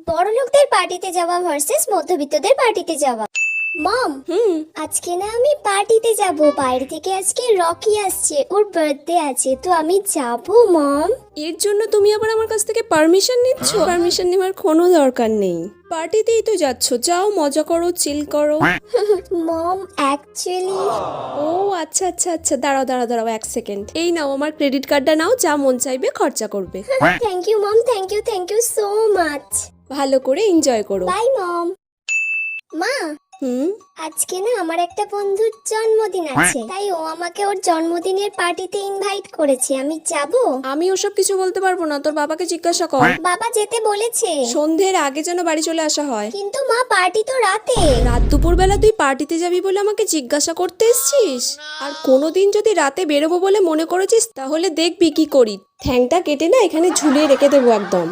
বড়লোকদের পার্টিতে যাওয়া ভার্সেস মধ্যবিত্তদের পার্টিতে যাওয়া। মম, আজকে না আমি পার্টিতে যাব। বাইরে থেকে আজকে রকি আসছে, ওর বার্থডে আছে, তো আমি যাব মম। এর জন্য তুমি আবার আমার কাছ থেকে পারমিশন নিচ্ছ? পারমিশন নেওয়ার কোনো দরকার নেই, পার্টিতেই তো যাচ্ছ, যাও মজা করো, চিল করো। মম অ্যাকচুয়ালি ও আচ্ছা আচ্ছা আচ্ছা, দাঁড়াও দাঁড়াও দাঁড়াও, এক সেকেন্ড। এই নাও আমার ক্রেডিট কার্ডটা নাও, যা মন চাইবে খরচা করবে। Thank you mom, thank you so much. ভালো করে এনজয় করো। Bye mom. মা, আজকে না আমার একটা বন্ধুর জন্মদিন আছে, তাই ও আমাকে ওর জন্মদিনের পার্টিতে ইনভাইট করেছে। আমি যাব? আমি ওসব কিছু বলতে পারবো না, তোর বাবাকে জিজ্ঞাসা কর। বাবা যেতে বলেছে, সন্ধ্যের আগে যেন বাড়ি চলে আসা হয়। কিন্তু মা পার্টি তো রাতে। রাত দুপুর বেলা তুই পার্টিতে যাবি বলে আমাকে জিজ্ঞাসা করতে এসছিস? আর কোনোদিন যদি রাতে বেরোবো বলে মনে করেছিস তাহলে দেখবি কি করি। ঠ্যাংটা কেটে না এখানে ঝুলিয়ে রেখে দেবো একদম।